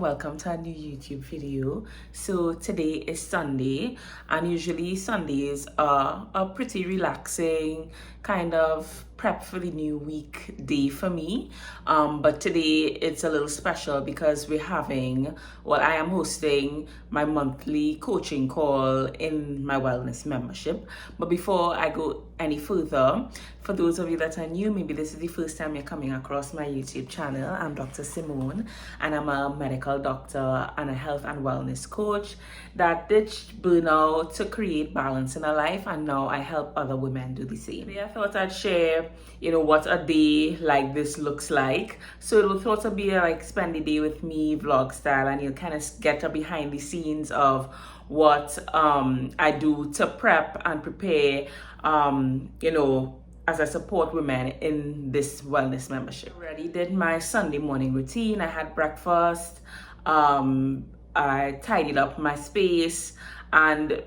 welcome to a new YouTube video. So today is Sunday, and usually Sundays are a pretty relaxing kind of prep for the new week day for me. But today it's a little special because I am hosting my monthly coaching call in my wellness membership. But before I go any further, for those of you that are new, maybe this is the first time you're coming across my YouTube channel, I'm Dr. Simone, and I'm a medical doctor and a health and wellness coach that ditched burnout to create balance in her life, and now I help other women do the same. I thought I'd share, what a day like this looks like. So it will sort of be like spend the day with me vlog style, and you'll kind of get a behind the scenes of what I do to prep and prepare, as I support women in this wellness membership. I already did my Sunday morning routine. I had breakfast. I tidied up my space, and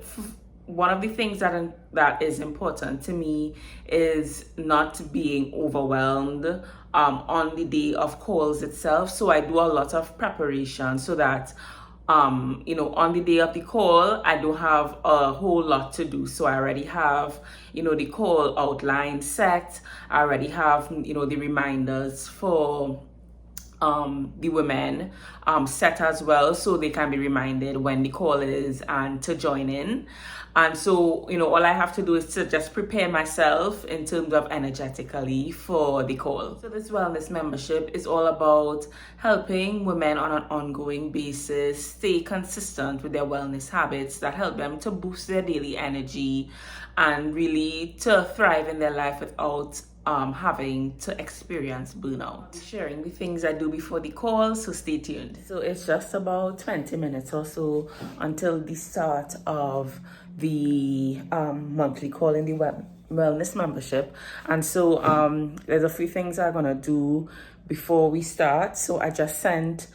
one of the things that is important to me is not being overwhelmed on the day of calls itself. So I do a lot of preparation so that on the day of the call, I don't have a whole lot to do. So I already have, the call outline set. I already have, the reminders for the women set as well, so they can be reminded when the call is and to join in. And so, all I have to do is to just prepare myself in terms of energetically for the call. So this wellness membership is all about helping women on an ongoing basis stay consistent with their wellness habits that help them to boost their daily energy and really to thrive in their life without having to experience burnout. I'll be sharing the things I do before the call, so stay tuned. So it's just about 20 minutes or so until the start of the monthly call in the wellness membership. And so there's a few things I'm gonna do before we start. So I just sent,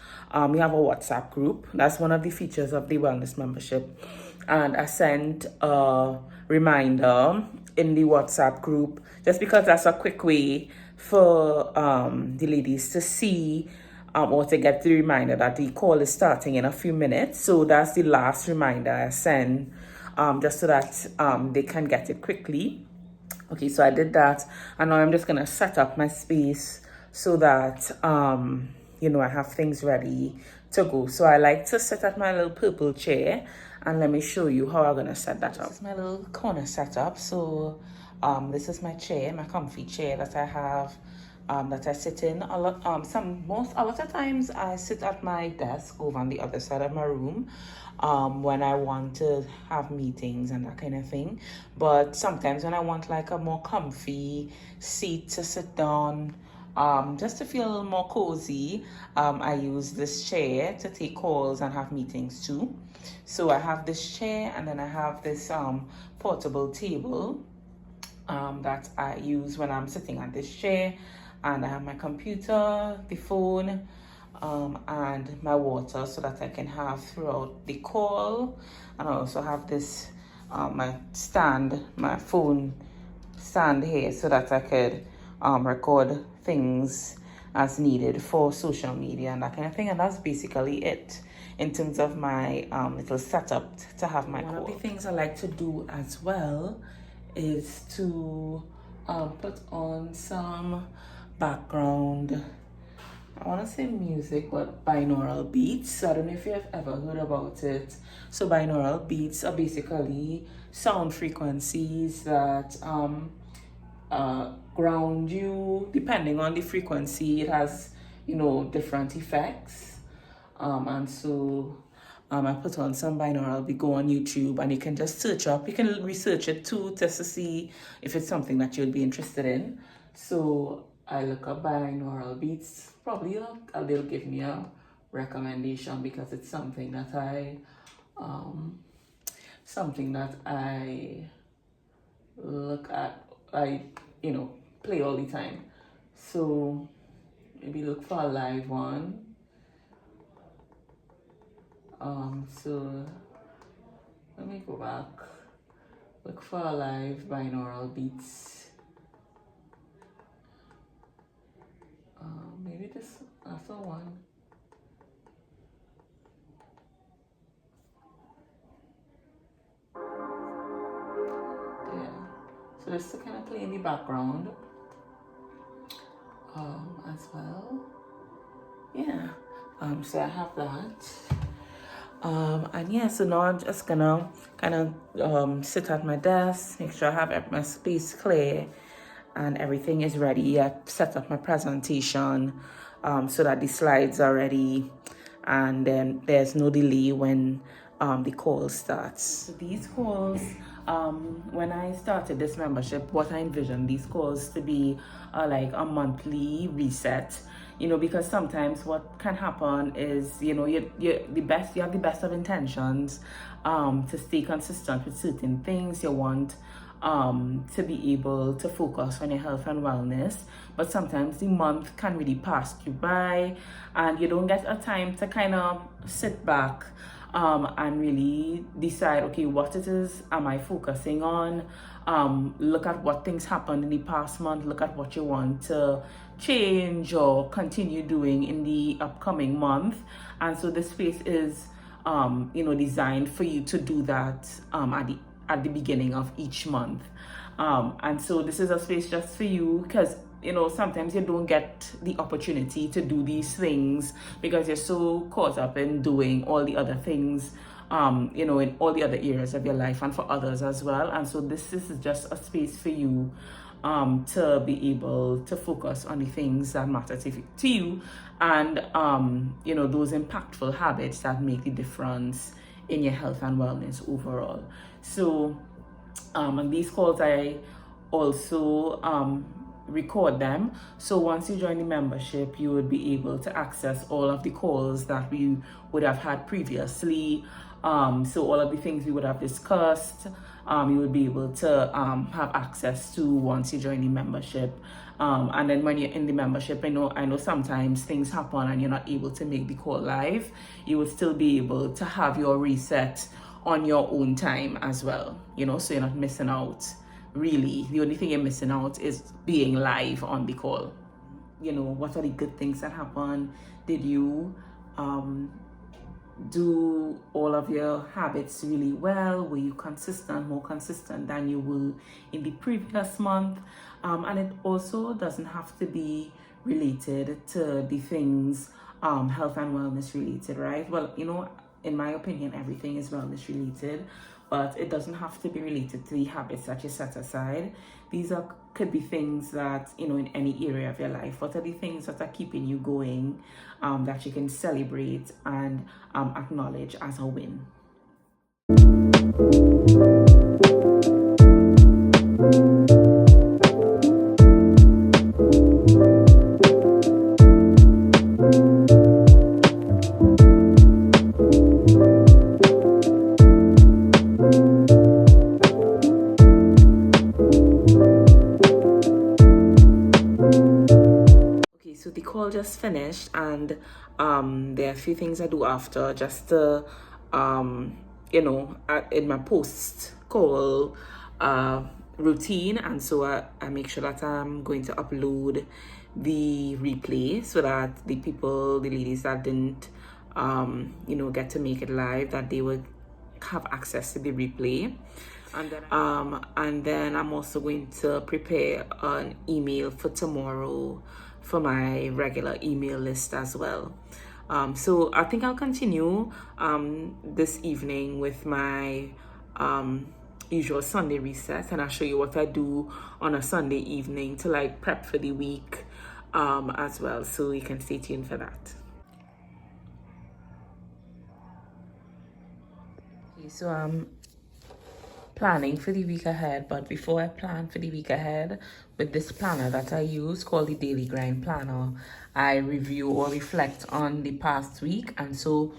we have a WhatsApp group. That's one of the features of the wellness membership. And I sent a reminder in the WhatsApp group, just because that's a quick way for the ladies to see or to get the reminder that the call is starting in a few minutes. So that's the last reminder I send, just so that they can get it quickly. Okay, so I did that, and now I'm just gonna set up my space so that I have things ready to go. So I like to sit at my little purple chair, and let me show you how I'm gonna set that up. This is my little corner setup. So this is my chair, my comfy chair that I have, that I sit in a lot. A lot of times I sit at my desk over on the other side of my room when I want to have meetings and that kind of thing. But sometimes when I want like a more comfy seat to sit down, just to feel a little more cozy, I use this chair to take calls and have meetings too. So I have this chair, and then I have this portable table that I use when I'm sitting at this chair, and I have my computer, the phone, and my water, so that I can have throughout the call. And I also have this my phone stand here, so that I could record things as needed for social media and that kind of thing. And that's basically it in terms of my little setup to have my call. One of the things I like to do as well is to put on some background, I want to say music, but binaural beats. So I don't know if you've ever heard about it. So binaural beats are basically sound frequencies that ground you. Depending on the frequency, it has different effects, and so I put on some binaural. We go on YouTube, and you can just search up. You can research it too, just to see if it's something that you'd be interested in. So I look up binaural beats. Probably they'll give me a recommendation, because it's something that I look at. I play all the time. So maybe look for a live one. So let me go back. Look for a live binaural beats. Maybe this after one. So just to kind of play in the background as well. Yeah. So I have that. And yeah, so now I'm just gonna kind of sit at my desk, make sure I have my space clear and everything is ready. I set up my presentation so that the slides are ready and then there's no delay when the call starts. So these calls, when I started this membership, what I envisioned these calls to be like a monthly reset, because sometimes what can happen is, you have the best of intentions to stay consistent with certain things. You want to be able to focus on your health and wellness, but sometimes the month can really pass you by and you don't get a time to kind of sit back and really decide, okay, what it is am I focusing on? Look at what things happened in the past month, look at what you want to change or continue doing in the upcoming month. And so this space is designed for you to do that at the beginning of each month. And so this is a space just for you because sometimes you don't get the opportunity to do these things because you're so caught up in doing all the other things, in all the other areas of your life and for others as well. And so this is just a space for you to be able to focus on the things that matter to you and, those impactful habits that make the difference in your health and wellness overall. So, and these calls I also record them. So once you join the membership, you would be able to access all of the calls that we would have had previously. So all of the things we would have discussed, you would be able to have access to once you join the membership. And then when you're in the membership, I know sometimes things happen and you're not able to make the call live. You would still be able to have your reset on your own time as well, so you're not missing out. Really, the only thing you're missing out is being live on the call. What are the good things that happen? Did you do all of your habits really well? Were you more consistent than you were in the previous month? And it also doesn't have to be related to the things health and wellness related, right? Well, in my opinion, everything is wellness related, but it doesn't have to be related to the habits that you set aside. These could be things that, in any area of your life. What are the things that are keeping you going that you can celebrate and acknowledge as a win? So the call just finished and there are a few things I do after just to in my post call routine, and so I make sure that I'm going to upload the replay so that the ladies that didn't get to make it live, that they would have access to the replay. And then I'm also going to prepare an email for tomorrow for my regular email list as well. So I think I'll continue this evening with my usual Sunday reset, and I'll show you what I do on a Sunday evening to prep for the week as well. So you can stay tuned for that. Okay, so I'm planning for the week ahead, but before I plan for the week ahead, with this planner that I use called the Daily Grind Planner, I review or reflect on the past week. And so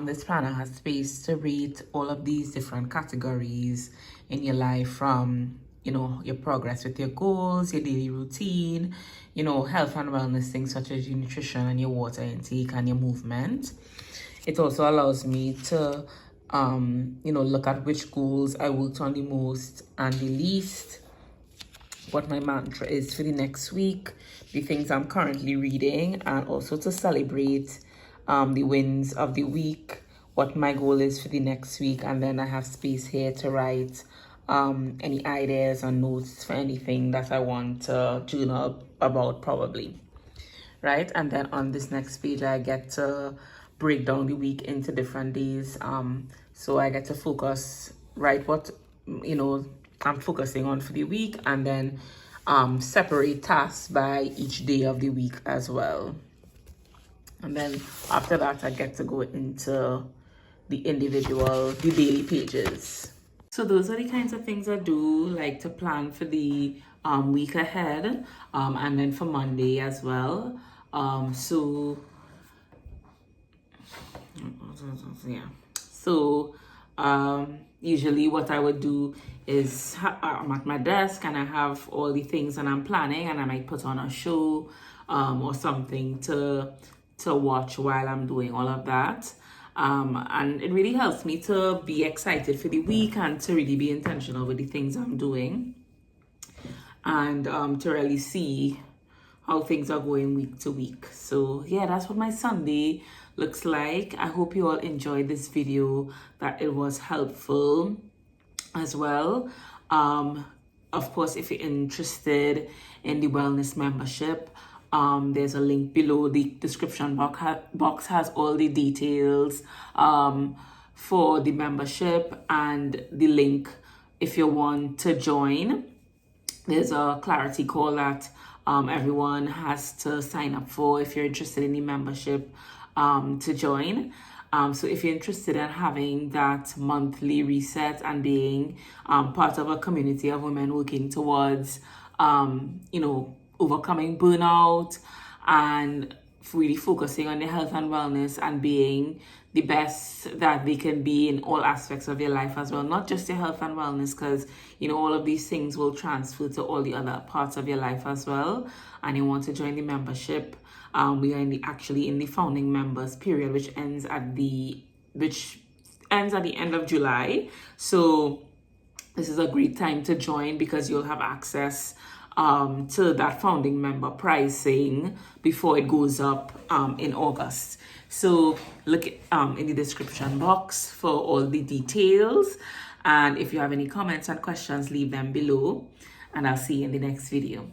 this planner has space to rate all of these different categories in your life, from your progress with your goals, your daily routine, health and wellness things such as your nutrition and your water intake and your movement. It also allows me to look at which goals I worked on the most and the least, what my mantra is for the next week, the things I'm currently reading, and also to celebrate the wins of the week, what my goal is for the next week. And then I have space here to write any ideas or notes for anything that I want to journal about probably, right? And then on this next page, I get to break down the week into different days. So I get to focus, right, what, I'm focusing on for the week, and then separate tasks by each day of the week as well. And then after that, I get to go into the daily pages. So those are the kinds of things I do, like to plan for the week ahead, and then for Monday as well. Usually what I would do is I'm at my desk and I have all the things that I'm planning, and I might put on a show or something to watch while I'm doing all of that. And it really helps me to be excited for the week and to really be intentional with the things I'm doing, and to really see how things are going week to week. So yeah, that's what my Sunday looks like. I hope you all enjoyed this video, that it was helpful as well. Of course, if you're interested in the wellness membership, there's a link below. The description box has all the details for the membership, and the link if you want to join. There's a clarity call that everyone has to sign up for if you're interested in the membership to join. So if you're interested in having that monthly reset and being part of a community of women working towards, overcoming burnout and really focusing on their health and wellness and being the best that they can be in all aspects of your life as well, not just your health and wellness, because all of these things will transfer to all the other parts of your life as well. And you want to join the membership, we are actually in the founding members period, which ends at the end of July. So this is a great time to join, because you'll have access to that founding member pricing before it goes up in August. So look in the description box for all the details, and if you have any comments and questions, leave them below, and I'll see you in the next video.